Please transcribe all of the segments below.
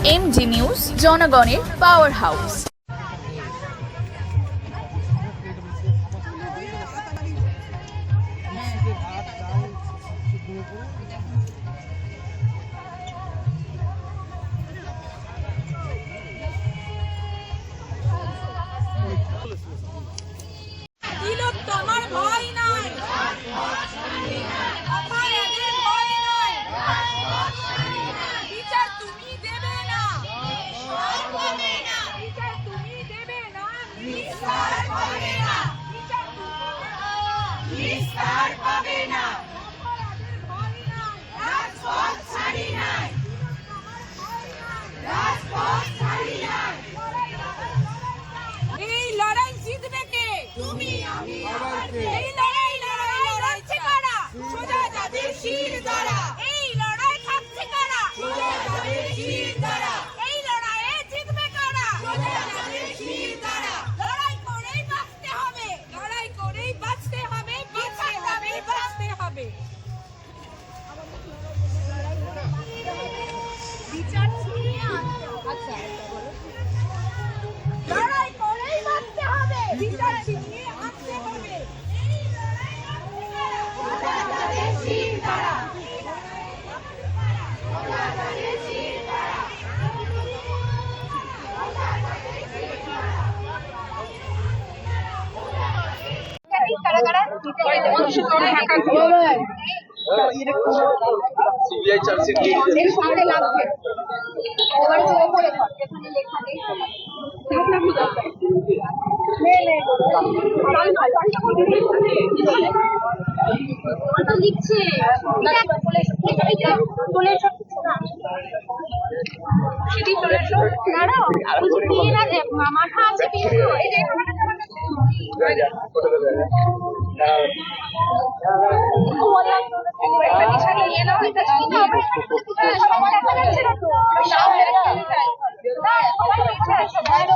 MG news, জনগণের power house. তোমার ভয় নাই, বিচার তুমি দেবে না, বিচার তুমি দেবে না, নিস্তার পাবে না, বিচার তুমি নিস্তার পাবে না। রাজপথ ছাড়ি নাই, রাজপথ ছাড়ি নাই। এই লড়াই জিতবে কে? তুমি, আমি, এই লড়াই লড়ছে কারা? সোজা যাদের শির দ্বারা। এই লড়াই থাকছে কারা? সোজা যাদের শির দ্বারা। এই লড়াইয়ে জিতবে কারা? সোজা যাদের শির দ্বারা। লড়াই করেই বাঁচতে হবে, লড়াই করেই বাঁচতে হবে, বাঁচতে হবে, বাঁচতে হবে। বিচার ছিনিয়ে আনতে হবে। আচ্ছা, লড়াই করেই বাঁচতে হবে, বিচার ছিনিয়ে আনতে হবে। এই লড়াই লড়ছে কারা? সোজা যাদের শির দ্বারা। সোজা যাদের শির দ্বারা। সিবিআই চার্জশিট সামনে লাগবে এবার তো উপরে এখানে লেখা নেই তো লিখছে চলে এসো সেটি চলে এসো দাঁড়াও মাথা আছে কিন্তু এই যে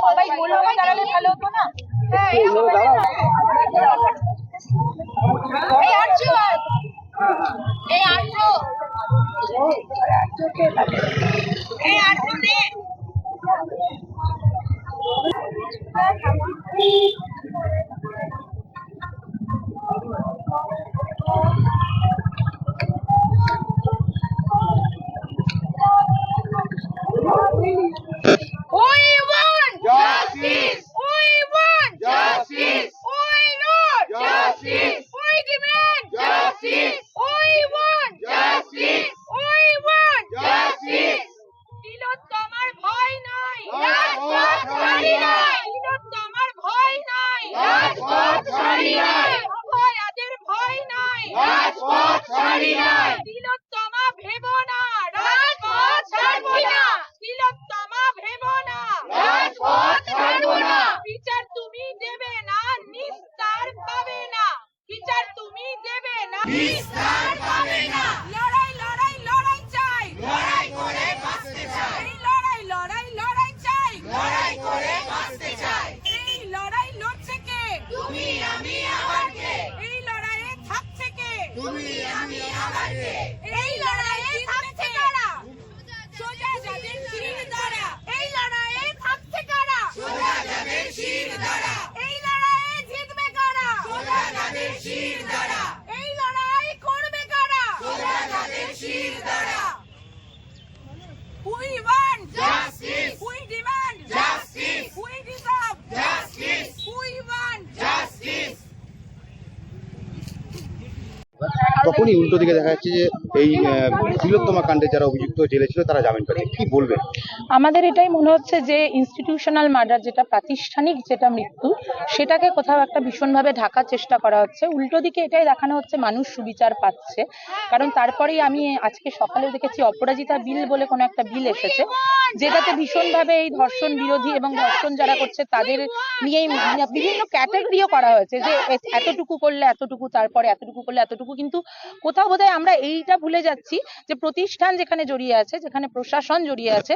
সবাই বললো দাঁড়ালে ভালো হতো না। এই আটশো এই আটশো এই আটশো নে তখনই উল্টো দিকে দেখা যাচ্ছে যে এই তিলোত্তমা কাণ্ডে যারা অভিযুক্ত জেলে ছিল তারা জামিন পেয়েছে, কি বলবেন? আমাদের এটাই মনে হচ্ছে যে ইনস্টিটিউশনাল মার্ডার, যেটা প্রাতিষ্ঠানিক যেটা মৃত্যু, সেটাকে কোথাও একটা ভীষণভাবে ঢাকার চেষ্টা করা হচ্ছে। উল্টো দিকে এটাই দেখানো হচ্ছে মানুষ সুবিচার পাচ্ছে। কারণ তারপরেই আমি আজকে সকালেও দেখেছি অপরাজিতা বিল বলে কোনো একটা বিল এসেছে, যেটাতে ভীষণভাবে এই ধর্ষণ বিরোধী এবং ধর্ষণ যারা করছে তাদের নিয়েই বিভিন্ন ক্যাটাগরিও করা হয়েছে, যে এতটুকু করলে এতটুকু, তারপরে এতটুকু করলে এতটুকু। কিন্তু কোথাও বোধহয় আমরা এইটা ভুলে যাচ্ছি যে প্রতিষ্ঠান যেখানে জড়িয়ে আছে, যেখানে প্রশাসন জড়িয়ে আছে,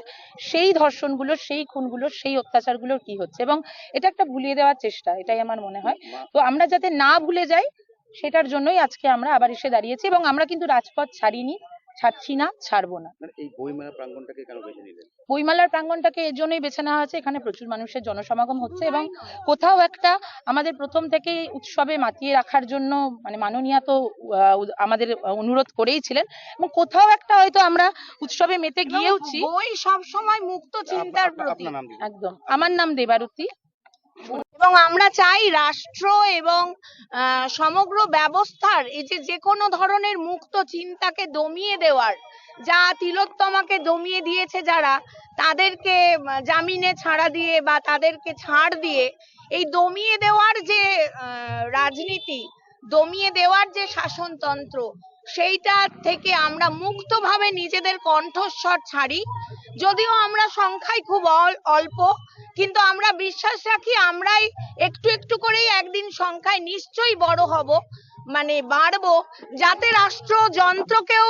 সেই ধর্ষণগুলো, সেই খুনগুলো, সেই অত্যাচারগুলোর কি হচ্ছে, এবং এটা একটা ভুলিয়ে দেওয়ার চেষ্টা, এটাই আমার মনে হয়। তো আমরা যাতে না ভুলে যাই সেটার জন্যই আজকে আমরা আবার এসে দাঁড়িয়েছি, এবং আমরা কিন্তু রাজপথ ছাড়িনি, ছাড়ছি না, ছাড়বো না। মানে এই বইমেলা প্রাঙ্গণটাকে কেন বেছে নিলেন? বইমেলার প্রাঙ্গণটাকে এর জন্যই বেছে নেওয়া হয়েছে, এখানে প্রচুর মানুষের জনসমাগম হচ্ছে এবং কোথাও একটা আমাদের প্রথম থেকে উৎসবে মাতিয়ে রাখার জন্য মানে মাননীয়া তো আমাদের অনুরোধ করেই ছিলেন এবং কোথাও একটা হয়তো আমরা উৎসবে মেতে গিয়েওছি। বই সব সময় মুক্ত চিন্তার প্রতীক। আপনার নাম দিন। একদম, আমার নাম দেবারতী। এবং আমরা চাই রাষ্ট্র এবং সমগ্র ব্যবস্থার এই যে কোনো ধরনের মুক্ত চিন্তাকে দমিয়ে দেওয়ার, যা তিলোত্তমাকে দমিয়ে দিয়েছে যারা, তাদেরকে জামিনে ছাড়া দিয়ে বা তাদেরকে ছাড় দিয়ে এই দমিয়ে দেওয়ার যে রাজনীতি, দমিয়ে দেওয়ার যে শাসনতন্ত্র, সেইটা থেকে আমরা মুক্তভাবে নিজেদের কণ্ঠস্বর ছাড়ি। যদিও আমরা সংখ্যায় খুব অল্প, কিন্তু আমরা বিশ্বাস রাখি আমরাই একটু একটু করেই একদিন সংখ্যায় নিশ্চয়ই বড় হব, মানে বাড়বো, যাতে রাষ্ট্রযন্ত্রকেও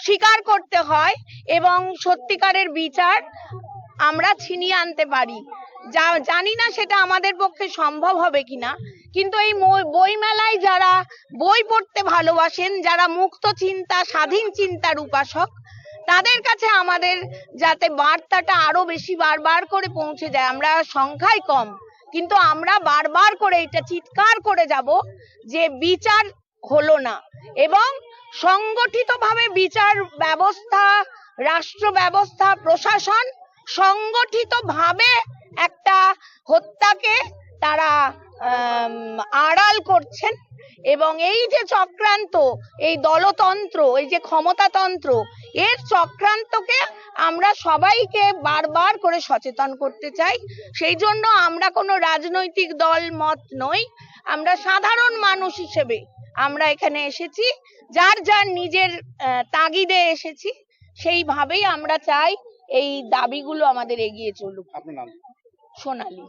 স্বীকার করতে হয় এবং সত্যিকারের বিচার আমরা ছিনিয়ে আনতে পারি। জানি না সেটা আমাদের পক্ষে সম্ভব হবে কিনা, কিন্তু এই বই মেলায় যারা বই পড়তে ভালোবাসেন, যারা মুক্ত চিন্তা, স্বাধীন চিন্তার উপাসক, তাদের কাছে আমাদের যাতে বার্তাটা আরো বেশি বারবার করে পৌঁছে যায়। আমরা সংখ্যায় কম, কিন্তু আমরা বারবার করে এটা চিৎকার করে যাব যে বিচার হলো না, এবং সংগঠিতভাবে বিচার ব্যবস্থা, রাষ্ট্র ব্যবস্থা, প্রশাসন সংগঠিতভাবে একটা হত্যাকে তারা আড়াল করছেন। এবং এই যে চক্রান্ত, এই দলতন্ত্র, এই যে ক্ষমতাতন্ত্র, এর চক্রান্তকে আমরা সবাইকে বারবার করে সচেতন করতে চাই। সেই জন্য আমরা কোনো রাজনৈতিক দল মত নই, আমরা সাধারণ মানুষ হিসেবে আমরা এখানে এসেছি, যার যার নিজের তাগিদে এসেছি, সেইভাবেই আমরা চাই এই দাবিগুলো আমাদের এগিয়ে চলুক। আপনার নাম? সোনালী।